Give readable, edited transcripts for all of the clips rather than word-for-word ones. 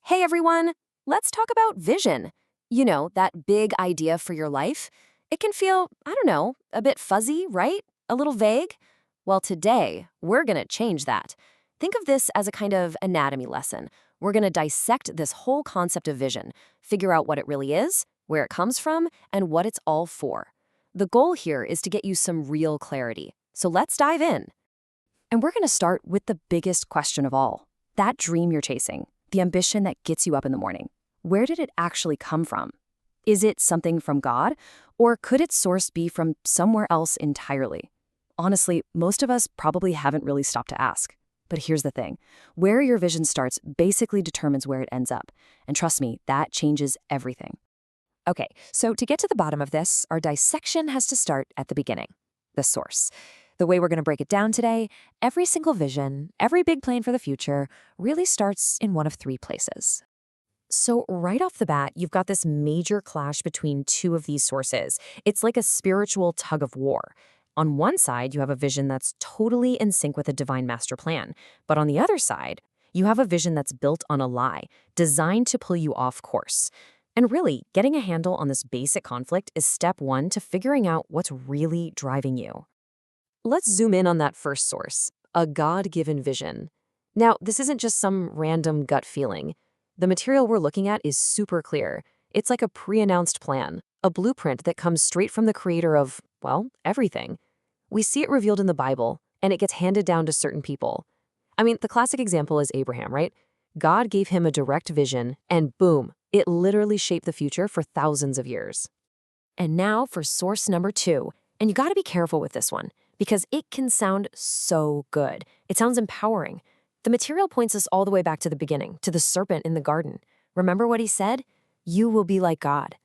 Hey everyone, let's talk about vision. You know, that big idea for your life. It can feel, I don't know, a bit fuzzy, right? A little vague? Well, today, we're going to change that. Think of this as a kind of anatomy lesson. We're going to dissect this whole concept of vision, figure out what it really is, where it comes from, and what it's all for. The goal here is to get you some real clarity. So let's dive in. And we're going to start with the biggest question of all, that dream you're chasing. The ambition that gets you up in the morning. Where did it actually come from? Is it something from God, or could its source be from somewhere else entirely? Honestly, most of us probably haven't really stopped to ask. But here's the thing. Where your vision starts basically determines where it ends up. And trust me, that changes everything. Okay, so to get to the bottom of this, our dissection has to start at the beginning, the source. The way we're going to break it down today, every single vision, every big plan for the future, really starts in one of three places. So right off the bat, you've got this major clash between two of these sources. It's like a spiritual tug of war. On one side, you have a vision that's totally in sync with a divine master plan. But on the other side, you have a vision that's built on a lie, designed to pull you off course. And really, getting a handle on this basic conflict is step one to figuring out what's really driving you. Let's zoom in on that first source, a God-given vision. Now, this isn't just some random gut feeling. The material we're looking at is super clear. It's like a pre-announced plan, a blueprint that comes straight from the creator of, well, everything. We see it revealed in the Bible, and it gets handed down to certain people. I mean, the classic example is Abraham, right? God gave him a direct vision, and boom, it literally shaped the future for thousands of years. And now for source number two, and you gotta be careful with this one, because it can sound so good. It sounds empowering. The material points us all the way back to the beginning, to the serpent in the garden. Remember what he said? You will be like God.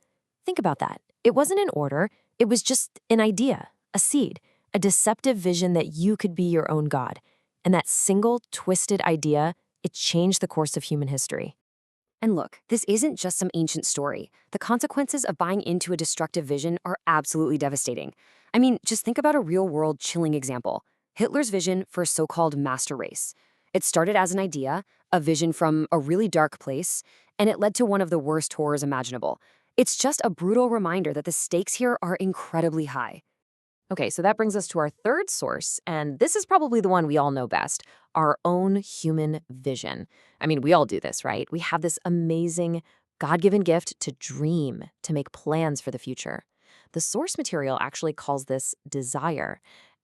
Think about that. It wasn't an order, it was just an idea, a seed, a deceptive vision that you could be your own God. And that single, twisted idea, it changed the course of human history. And look, this isn't just some ancient story. The consequences of buying into a destructive vision are absolutely devastating. I mean, just think about a real-world chilling example. Hitler's vision for a so-called master race. It started as an idea, a vision from a really dark place, and it led to one of the worst horrors imaginable. It's just a brutal reminder that the stakes here are incredibly high. Okay, so that brings us to our third source, and this is probably the one we all know best, our own human vision. I mean, we all do this, right? We have this amazing God-given gift to dream, to make plans for the future. The source material actually calls this desire.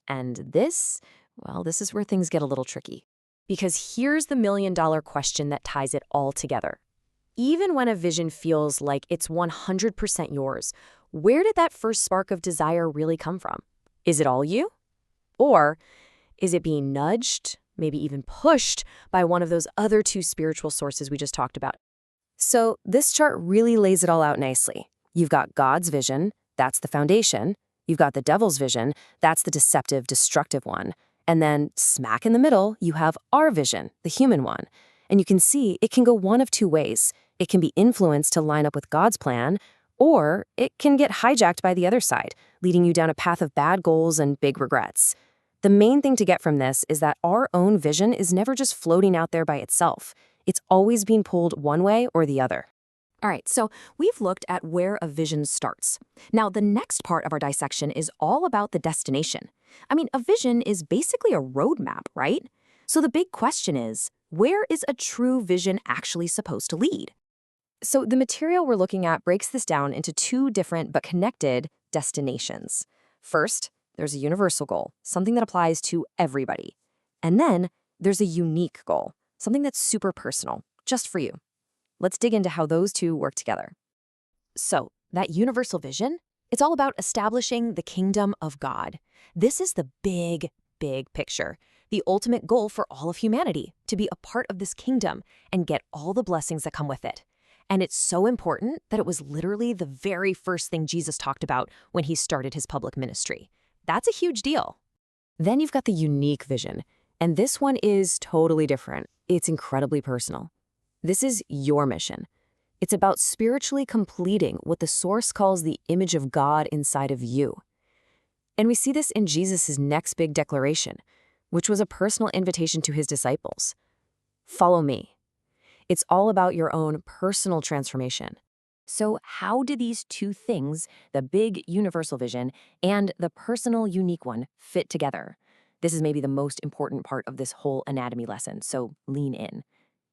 And this, well, this is where things get a little tricky. Because here's the million-dollar question that ties it all together. Even when a vision feels like it's 100% yours, where did that first spark of desire really come from? Is it all you? Or is it being nudged, maybe even pushed, by one of those other two spiritual sources we just talked about? So this chart really lays it all out nicely. You've got God's vision, that's the foundation. You've got the devil's vision, that's the deceptive, destructive one. And then smack in the middle, you have our vision, the human one. And you can see it can go one of two ways. It can be influenced to line up with God's plan, or it can get hijacked by the other side, leading you down a path of bad goals and big regrets. The main thing to get from this is that our own vision is never just floating out there by itself. It's always being pulled one way or the other. All right, so we've looked at where a vision starts. Now, the next part of our dissection is all about the destination. I mean, a vision is basically a roadmap, right? So the big question is, where is a true vision actually supposed to lead? So the material we're looking at breaks this down into two different but connected destinations. First, there's a universal goal, something that applies to everybody. And then there's a unique goal, something that's super personal, just for you. Let's dig into how those two work together. So, that universal vision, it's all about establishing the kingdom of God. This is the big, big picture, the ultimate goal for all of humanity, to be a part of this kingdom and get all the blessings that come with it. And it's so important that it was literally the very first thing Jesus talked about when he started his public ministry. That's a huge deal. Then you've got the unique vision, and this one is totally different. It's incredibly personal. This is your mission. It's about spiritually completing what the source calls the image of God inside of you. And we see this in Jesus' next big declaration, which was a personal invitation to his disciples. Follow me. It's all about your own personal transformation. So, how do these two things, the big universal vision and the personal unique one, fit together? This is maybe the most important part of this whole anatomy lesson, so lean in.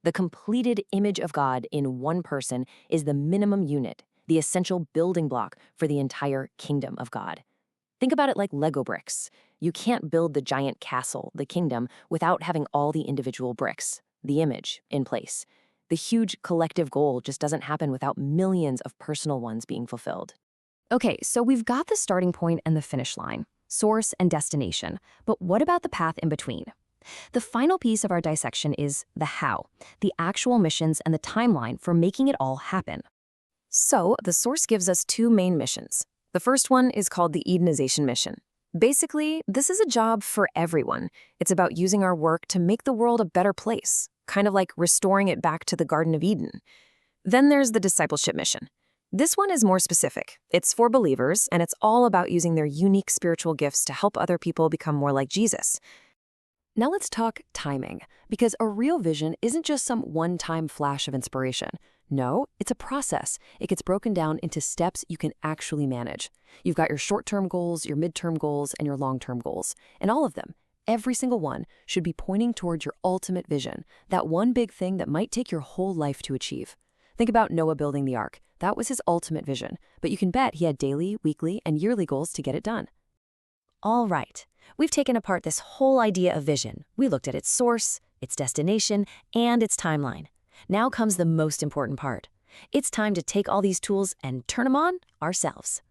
The completed image of God in one person is the minimum unit, the essential building block for the entire kingdom of God. Think about it like Lego bricks. You can't build the giant castle, the kingdom, without having all the individual bricks, the image, in place. The huge collective goal just doesn't happen without millions of personal ones being fulfilled. Okay, so we've got the starting point and the finish line, source and destination, but what about the path in between? The final piece of our dissection is the how, the actual missions and the timeline for making it all happen. So, the source gives us two main missions. The first one is called the Edenization mission. Basically, this is a job for everyone. It's about using our work to make the world a better place, kind of like restoring it back to the Garden of Eden. Then there's the discipleship mission. This one is more specific. It's for believers, and it's all about using their unique spiritual gifts to help other people become more like Jesus. Now let's talk timing, because a real vision isn't just some one-time flash of inspiration. No, it's a process. It gets broken down into steps you can actually manage. You've got your short-term goals, your mid-term goals, and your long-term goals. And all of them, every single one, should be pointing towards your ultimate vision, that one big thing that might take your whole life to achieve. Think about Noah building the ark. That was his ultimate vision, but you can bet he had daily, weekly, and yearly goals to get it done. All right, we've taken apart this whole idea of vision. We looked at its source, its destination, and its timeline. Now comes the most important part. It's time to take all these tools and turn them on ourselves.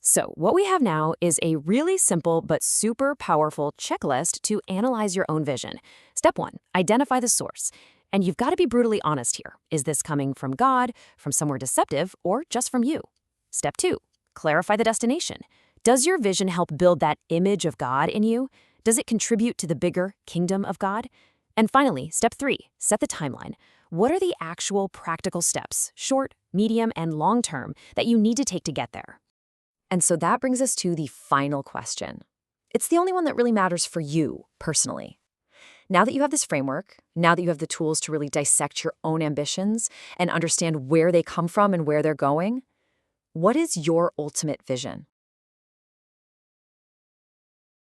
So what we have now is a really simple but super powerful checklist to analyze your own vision. Step 1, identify the source. And you've got to be brutally honest here. Is this coming from God, from somewhere deceptive, or just from you? Step 2, clarify the destination. Does your vision help build that image of God in you? Does it contribute to the bigger kingdom of God? And finally, step 3, set the timeline. What are the actual practical steps, short, medium, and long term, that you need to take to get there? And so that brings us to the final question. It's the only one that really matters for you personally. Now that you have this framework, now that you have the tools to really dissect your own ambitions and understand where they come from and where they're going, what is your ultimate vision?